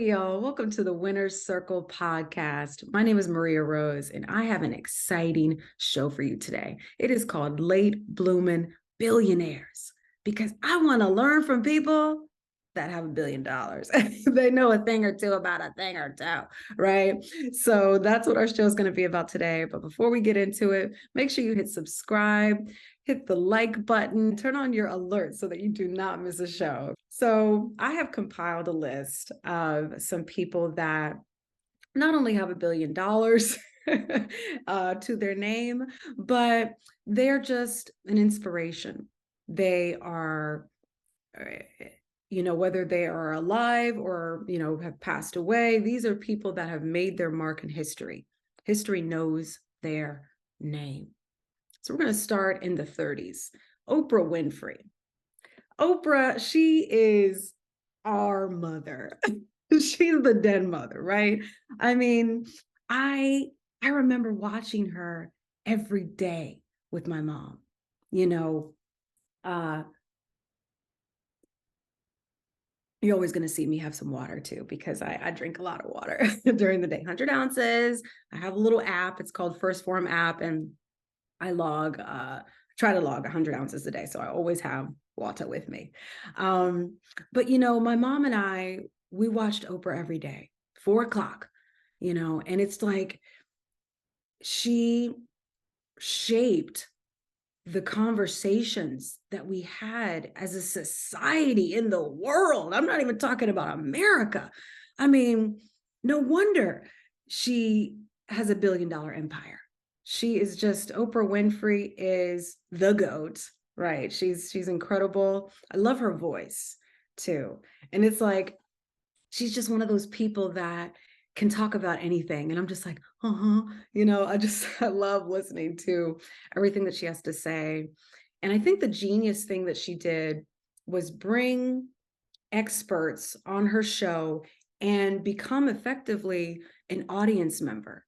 Hey, y'all. Welcome to the Winner's Circle podcast. My name is Maria Rose, and I have an exciting show for you today. It is called Late Bloomin' Billionaires because I want to learn from people that have $1 billion. They know a thing or two about a thing or two, right? So that's what our show is going to be about today. But before we get into it, make sure you hit subscribe, hit the like button, turn on your alerts so that you do not miss a show. So I have compiled a list of some people that not only have $1 billion to their name, but they're just an inspiration. They are, whether they are alive or, have passed away, these are people that have made their mark in history. History knows their name. So we're going to start in the 30s. Oprah Winfrey. Oprah, she is our mother. She's the den mother, right? I mean, I remember watching her every day with my mom. Uh, you're always going to see me have some water too, because I drink a lot of water during the day. 100 ounces. I have a little app. It's called First Form app, and I try to log 100 ounces a day. So I always have water with me. But, my mom and I, we watched Oprah every day, 4 o'clock, and it's like she shaped the conversations that we had as a society in the world. I'm not even talking about America. I mean, no wonder she has $1 billion empire. She is just, Oprah Winfrey is the GOAT, right? She's incredible. I love her voice too. And it's like, she's just one of those people that can talk about anything. And I'm just like, I love listening to everything that she has to say. And I think the genius thing that she did was bring experts on her show and become effectively an audience member.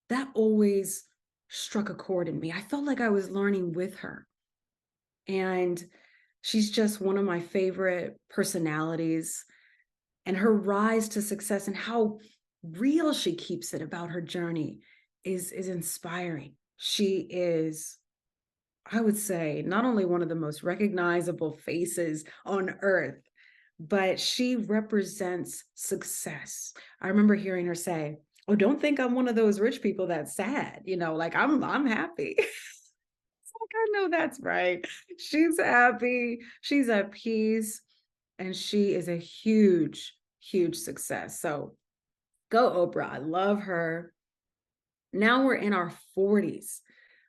That always struck a chord in me. I felt like I was learning with her. And she's just one of my favorite personalities. And her rise to success and how real she keeps it about her journey is inspiring. She is, I would say, not only one of the most recognizable faces on earth, but she represents success. I remember hearing her say, "Oh, don't think I'm one of those rich people that's sad. Like I'm happy." It's like, I know that's right. She's happy. She's at peace. And she is a huge, huge success. So go Oprah. I love her. Now we're in our 40s.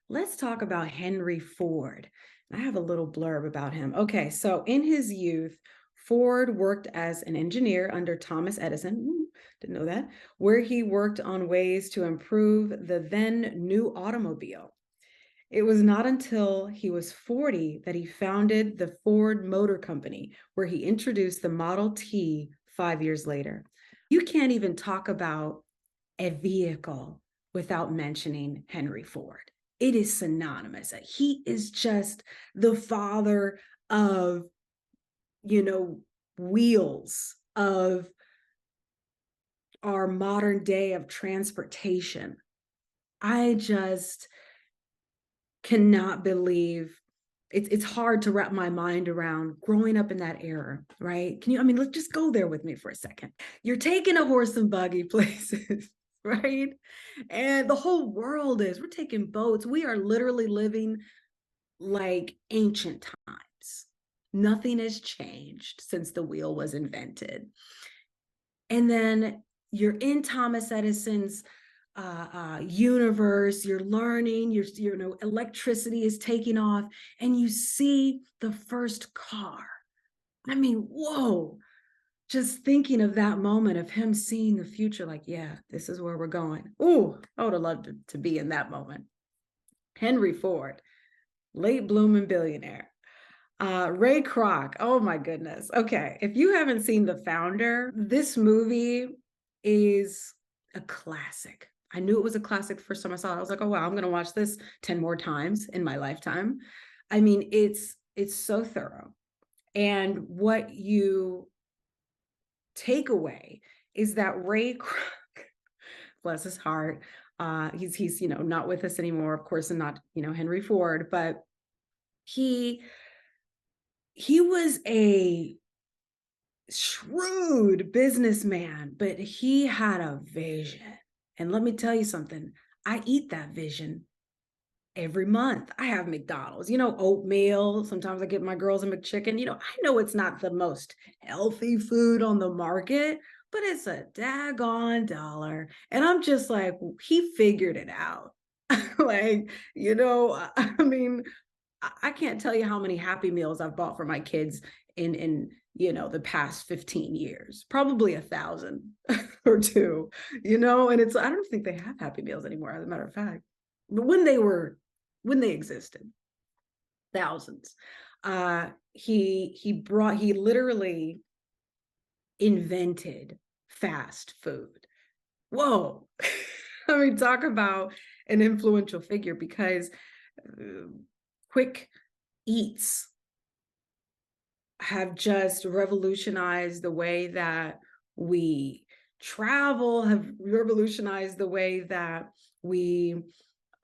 Let's talk about Henry Ford. I have a little blurb about him. Okay, so in his youth, Ford worked as an engineer under Thomas Edison, didn't know that, where he worked on ways to improve the then new automobile. It was not until he was 40 that he founded the Ford Motor Company, where he introduced the Model T 5 years later. You can't even talk about a vehicle without mentioning Henry Ford. It is synonymous. He is just the father of, wheels, of our modern day of transportation. I just cannot believe it's hard to wrap my mind around growing up in that era, right? Let's just go there with me for a second. You're taking a horse and buggy places, right? And the whole world we're taking boats. We are literally living like ancient times. Nothing has changed since the wheel was invented. And then you're in Thomas Edison's universe, you're learning, electricity is taking off, and you see the first car. I mean, whoa, just thinking of that moment of him seeing the future, like, yeah, this is where we're going. Ooh, I would have loved to be in that moment. Henry Ford, late blooming billionaire. Ray Kroc, oh my goodness. Okay, if you haven't seen The Founder, this movie is a classic. I knew it was a classic the first time I saw it. I was like, oh wow, I'm gonna watch this 10 more times in my lifetime. I mean, it's so thorough. And what you take away is that Ray Kroc, bless his heart, he's not with us anymore, of course, and not Henry Ford, but he was a shrewd businessman, but he had a vision. And let me tell you something, I eat that vision every month. I have McDonald's, oatmeal. Sometimes I get my girls a McChicken. I know it's not the most healthy food on the market, but it's a daggone dollar. And I'm just like, he figured it out. Like, I mean, I can't tell you how many Happy Meals I've bought for my kids in the past 15 years, probably 1,000 or two, and I don't think they have Happy Meals anymore, as a matter of fact. But when they existed, thousands. He literally invented fast food. Whoa. I mean, talk about an influential figure, because quick eats have just revolutionized the way that we travel, have revolutionized the way that we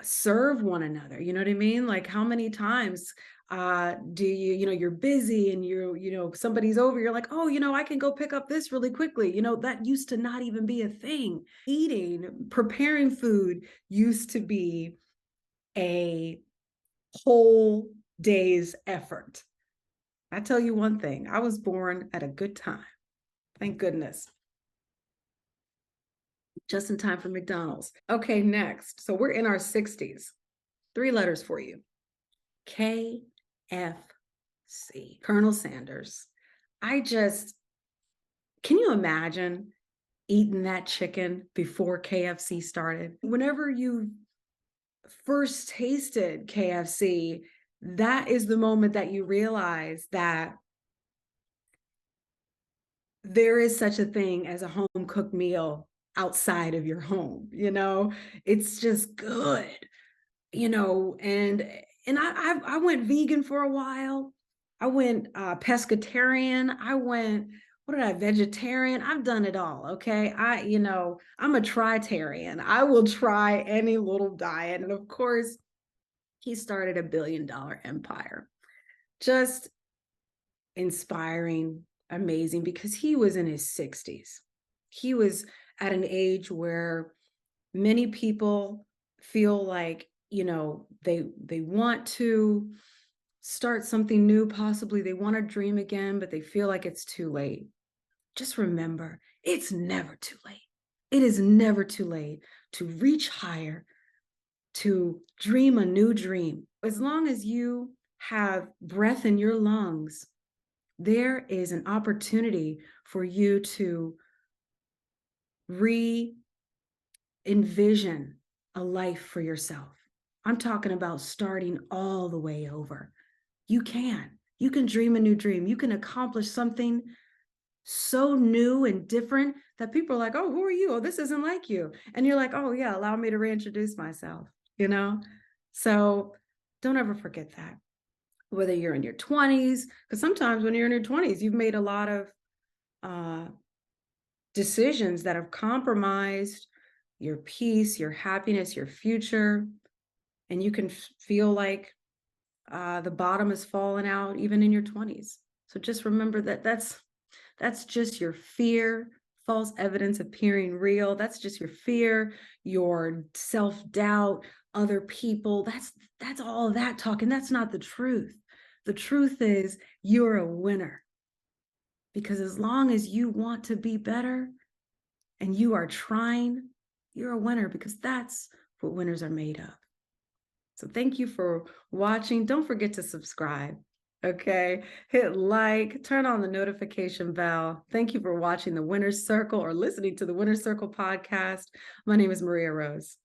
serve one another. You know what I mean? Like, how many times do you're busy and somebody's over, you're like, oh, I can go pick up this really quickly. That used to not even be a thing. Preparing food used to be a whole day's effort. I tell you one thing, I was born at a good time. Thank goodness. Just in time for McDonald's. Okay, next. So we're in our 60s. 3 letters for you. KFC. Colonel Sanders. Can you imagine eating that chicken before KFC started? Whenever you first tasted KFC, that is the moment that you realize that there is such a thing as a home cooked meal outside of your home. It's just good, and I went vegan for a while. I went pescatarian. Vegetarian. I've done it all. Okay. I'm a tritarian. I will try any little diet. And of course, he started a $1 billion empire. Just inspiring, amazing, because he was in his 60s. He was at an age where many people feel like, they want to start something new, possibly they want to dream again, but they feel like it's too late. Just remember, it's never too late. It is never too late to reach higher, to dream a new dream. As long as you have breath in your lungs, there is an opportunity for you to re-envision a life for yourself. I'm talking about starting all the way over. You can dream a new dream. You can accomplish something so new and different that people are like, oh, who are you? Oh, this isn't like you. And you're like, oh yeah, allow me to reintroduce myself, So don't ever forget that. Whether you're in your 20s, because sometimes when you're in your 20s, you've made a lot of decisions that have compromised your peace, your happiness, your future, and you can feel like the bottom has fallen out even in your 20s. So just remember that that's just your fear, false evidence appearing real. That's just your fear, your self-doubt, other people. That's all that talk, and that's not the truth. The truth is you're a winner. Because as long as you want to be better and you are trying, you're a winner, because that's what winners are made of. So thank you for watching. Don't forget to subscribe. Okay, hit like, turn on the notification bell. Thank you for watching the Winner's Circle or listening to the Winner's Circle podcast. My name is Maria Rose.